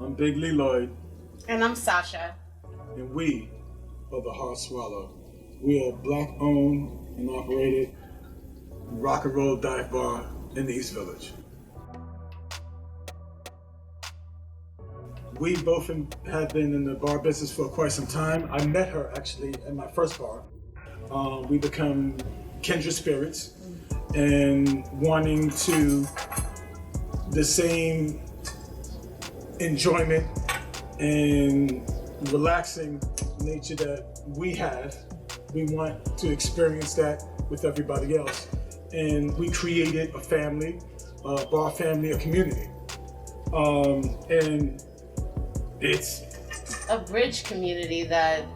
I'm Big Lee Lloyd. And I'm Sasha. And we are the Hard Swallow. We are Black-owned and operated rock and roll dive bar in the East Village. We both have been in the bar business for quite some time. I met her actually at my first bar. We become kindred spirits and wanting to the same enjoyment and relaxing nature that we have. We want to experience that with everybody else. And we created a family, a bar family, a community. And it's a bridge community that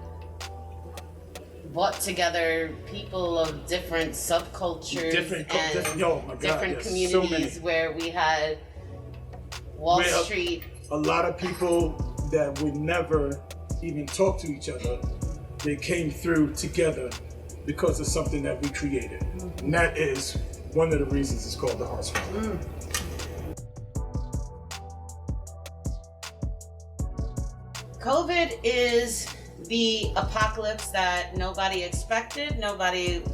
brought together people of different subcultures different communities, where we had Wall Street. A lot of people that would never even talk to each other, they came through together because of something that we created. Mm-hmm. And that is one of the reasons it's called the Hard Swallow. COVID is the apocalypse that nobody expected, nobody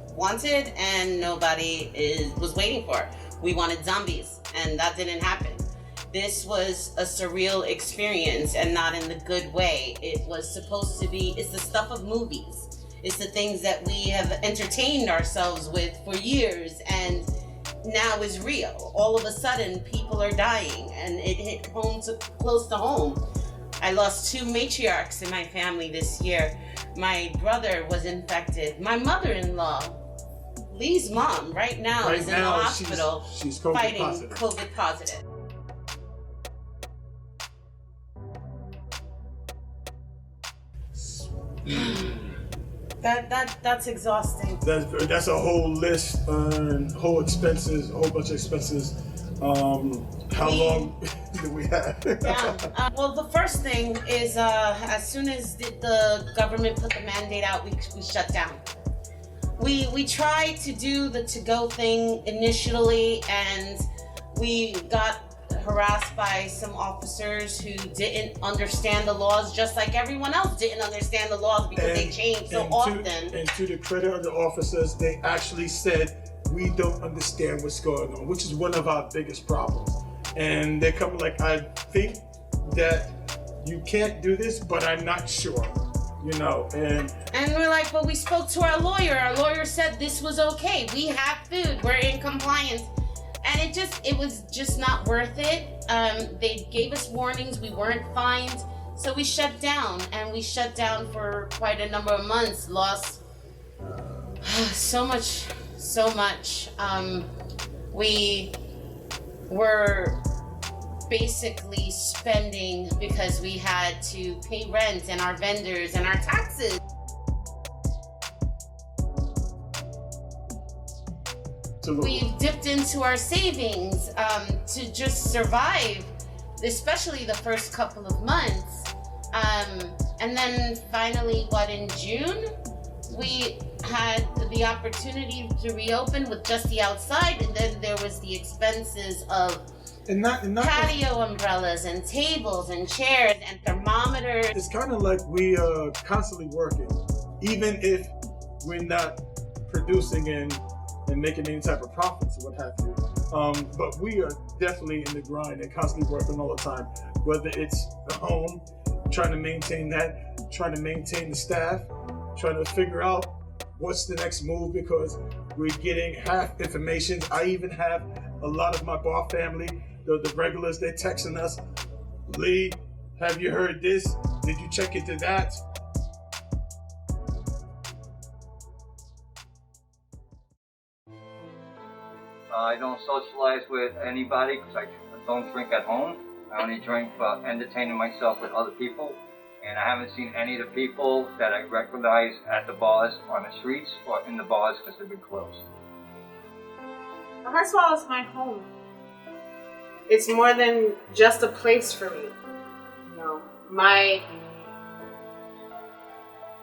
wanted, and nobody was waiting for. We wanted zombies, and that didn't happen. This was a surreal experience, and not in the good way. It was supposed to be, it's the stuff of movies. It's the things that we have entertained ourselves with for years, and now is real. All of a sudden, people are dying, and it hit close to home. I lost 2 matriarchs in my family this year. My brother was infected. My mother-in-law, Lee's mom, right now is in the hospital she's COVID fighting positive. COVID positive. That's exhausting. That's a whole list, whole expenses, a whole bunch of expenses. How long do we have? Well, the first thing is as soon as the government put the mandate out, we shut down. We tried to do the to-go thing initially, and we got harassed by some officers who didn't understand the laws, just like everyone else didn't understand the laws because they changed so often. And to the credit of the officers, they actually said, we don't understand what's going on, which is one of our biggest problems. And they're coming like, I think that you can't do this, but I'm not sure, you know. And we're like, but we spoke to our lawyer. Our lawyer said this was okay. We have food. We're in compliance. And it was just not worth it. They gave us warnings. We weren't fined. So we shut down, and we shut down for quite a number of months. Lost so much. We were basically spending because we had to pay rent and our vendors and our taxes. We've dipped into our savings to just survive, especially the first couple of months. And then finally, in June, we had the opportunity to reopen with just the outside, and then there was the expenses of patio umbrellas and tables and chairs and thermometers. It's kind of like we are constantly working, even if we're not producing and making any type of profits or what have you. But we are definitely in the grind and constantly working all the time, whether it's the home, trying to maintain that, trying to maintain the staff, trying to figure out what's the next move, because we're getting half information. I even have a lot of my bar family, the regulars, they're texting us, Lee, have you heard this? Did you check into that? I don't socialize with anybody because I don't drink at home. I only drink for entertaining myself with other people. And I haven't seen any of the people that I recognize at the bars, on the streets, or in the bars because they've been closed. The Hard Swallow is my home. It's more than just a place for me. You know,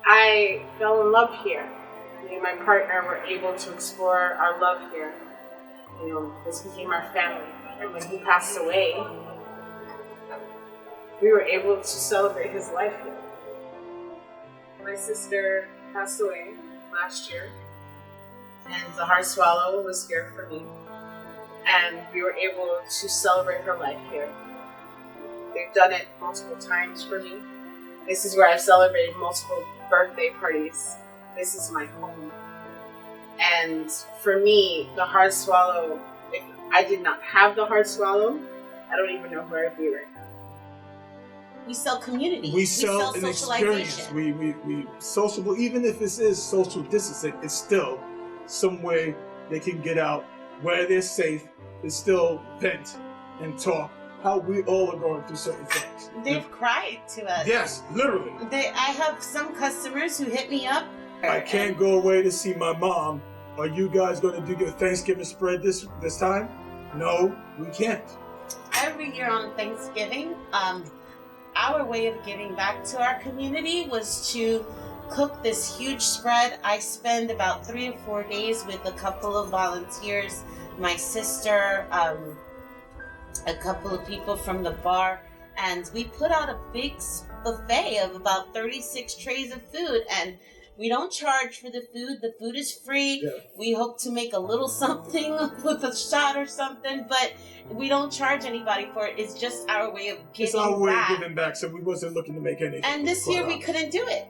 I fell in love here. Me and my partner were able to explore our love here. You know, this became our family. And when he passed away, we were able to celebrate his life here. My sister passed away last year, and the Heart Swallow was here for me, and we were able to celebrate her life here. They've done it multiple times for me. This is where I've celebrated multiple birthday parties. This is my home. And for me, the Heart Swallow, if I did not have the Heart Swallow, I don't even know where I'd be right now. We sell community. We sell an experience. socialization. We sociable, even if this is social distancing, it's still some way they can get out where they're safe, and still vent and talk how we all are going through certain things. They've cried to us. Yes, literally. I have some customers who hit me up. I can't go away to see my mom. Are you guys going to do your Thanksgiving spread this time? No, we can't. Every year on Thanksgiving, our way of giving back to our community was to cook this huge spread. I spend about 3 or 4 days with a couple of volunteers, my sister, a couple of people from the bar, and we put out a big buffet of about 36 trays of food, and we don't charge for the food. The food is free. Yeah. We hope to make a little something with a shot or something, but we don't charge anybody for it. It's just our way of giving back. It's our way of giving back, so we wasn't looking to make anything. And this year we couldn't do it.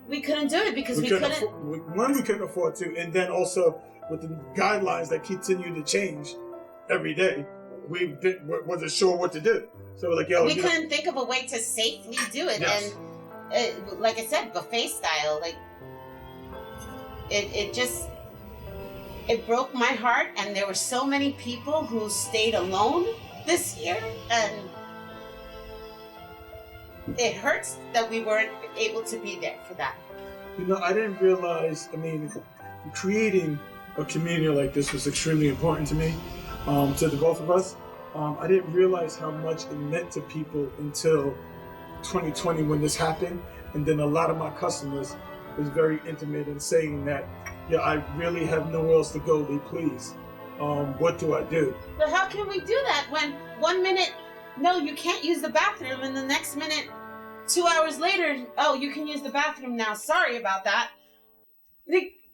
We couldn't do it because we couldn't. We couldn't afford to, and then also with the guidelines that continue to change every day, we wasn't sure what to do. So like, yo, we couldn't think of a way to safely do it. Yes. And like I said, buffet style, like it broke my heart. And there were so many people who stayed alone this year, and it hurts that we weren't able to be there for that. You know, I didn't realize. I mean, creating a community like this was extremely important to me, to the both of us. I didn't realize how much it meant to people until 2020 when this happened, and then a lot of my customers was very intimate in saying that, yeah, I really have nowhere else to go. They please, what do I do? But how can we do that when 1 minute, no, you can't use the bathroom, and the next minute, 2 hours later, oh, you can use the bathroom now. Sorry about that.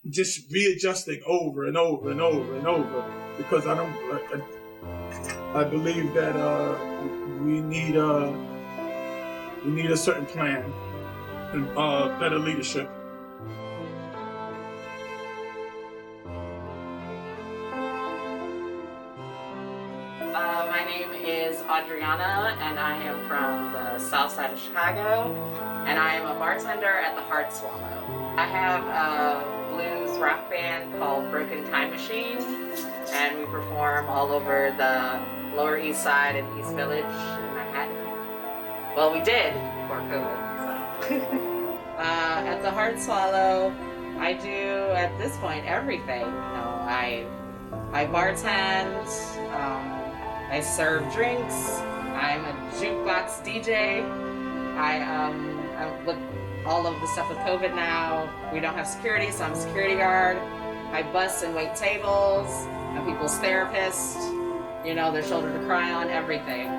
Just readjusting over and over and over and over, because I believe that we need a certain plan and better leadership. My name is Adriana, and I am from the south side of Chicago, and I am a bartender at the Heart Swallow. I have a blues rock band called Broken Time Machine, and we perform all over the Lower East Side and East Village in Manhattan. Well, we did before COVID. So. At the Heart Swallow, I do at this point everything. You know, I bartend. I serve drinks. I'm a jukebox DJ. I'm with all of the stuff with COVID now. We don't have security, so I'm a security guard. I bus and wait tables. I'm people's therapist. You know, their shoulder to cry on, everything.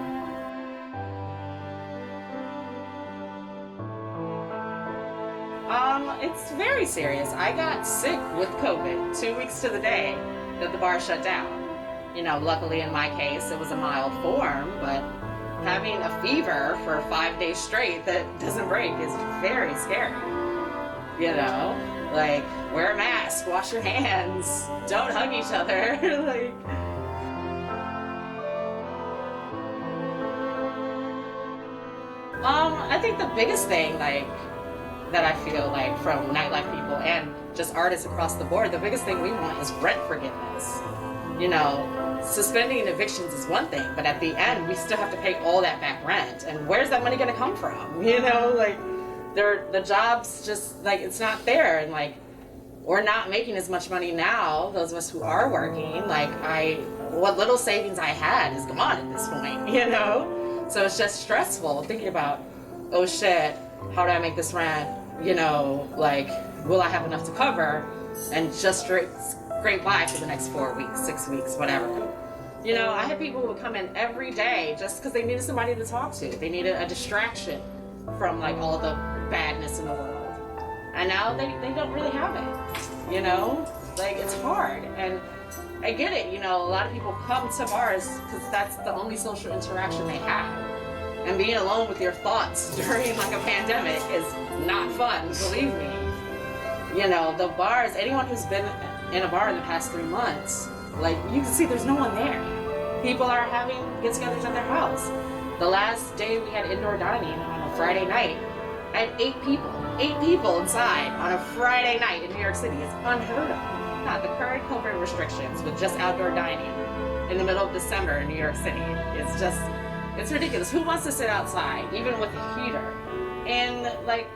It's very serious. I got sick with COVID 2 weeks to the day that the bar shut down. You know, luckily in my case, it was a mild form, but having a fever for 5 days straight that doesn't break is very scary. You know, like, wear a mask, wash your hands, don't hug each other. Like, I think the biggest thing, like, that I feel like from nightlife people and just artists across the board, the biggest thing we want is rent forgiveness. You know, suspending evictions is one thing, but at the end, we still have to pay all that back rent. And where's that money gonna come from? You know, like, the jobs just, like, it's not there. And, like, we're not making as much money now, those of us who are working. Like, what little savings I had is gone at this point, you know? So it's just stressful thinking about, oh shit, how do I make this rent? You know, like, will I have enough to cover? And just scrape by for the next 4 weeks, 6 weeks, whatever. You know, I had people who would come in every day just because they needed somebody to talk to. They needed a distraction from like all the badness in the world. And now they don't really have it, you know? Like, it's hard. And I get it, you know, a lot of people come to bars because that's the only social interaction they have. And being alone with your thoughts during like a pandemic is not fun, believe me. You know, the bars, anyone who's been in a bar in the past 3 months, like, you can see there's no one there. People are having get-togethers at their house. The last day we had indoor dining on a Friday night, I had 8 people inside on a Friday night in New York City. It's unheard of. Not the current COVID restrictions with just outdoor dining in the middle of December in New York City. It's ridiculous. Who wants to sit outside, even with a heater, in like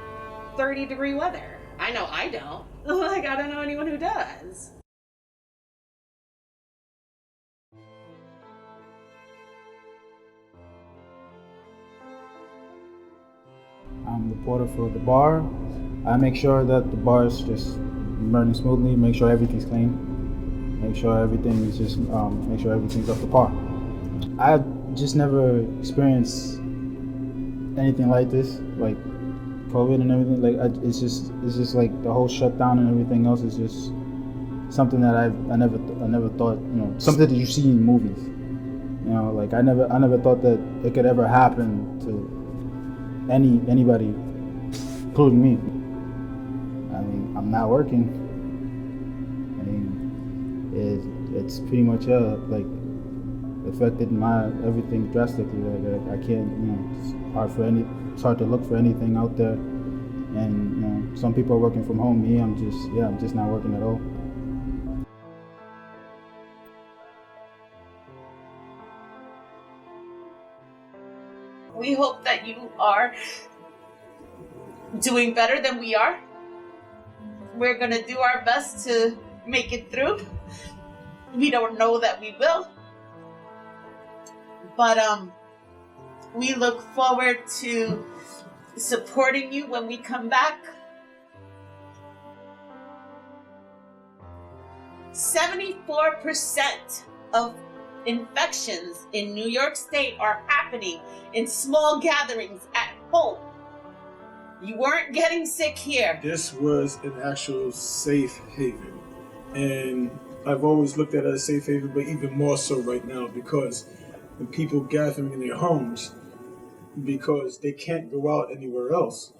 30-degree weather? I know I don't. Like, I don't know anyone who does. I'm the porter for the bar. I make sure that the bar is just running smoothly, make sure everything's clean, make sure everything is just, make sure everything's up to par. I just never experienced anything like this, like COVID and everything. Like, it's just like the whole shutdown and everything else is just something that I never thought, you know, something that you see in movies. You know, like I never thought that it could ever happen to anybody, including me. I mean, I'm not working. I mean, it's pretty much like affected my everything drastically. Like I can't, you know, it's hard to look for anything out there. And you know, some people are working from home. Me, I'm just not working at all. We hope that you are doing better than we are. We're going to do our best to make it through. We don't know that we will. But we look forward to supporting you when we come back. 74% of infections in New York State are happening in small gatherings at home. You weren't getting sick here. This was an actual safe haven. And I've always looked at it as a safe haven, but even more so right now because when people gathering in their homes because they can't go out anywhere else,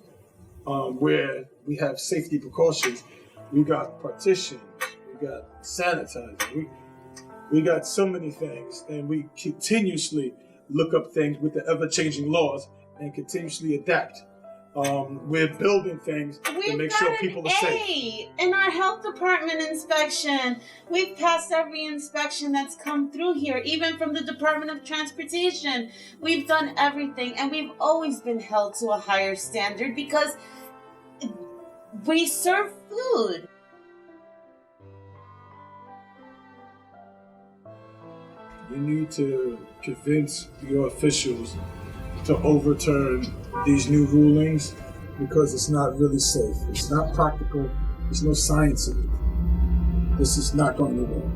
where we have safety precautions. We got partitions, we got sanitizer, we got so many things, and we continuously look up things with the ever-changing laws and continuously adapt. We're building things to make sure people are safe. In our health department inspection, we've passed every inspection that's come through here, even from the Department of Transportation. We've done everything, and we've always been held to a higher standard because we serve food. You need to convince your officials to overturn these new rulings because it's not really safe. It's not practical. There's no science in it. This is not going to work.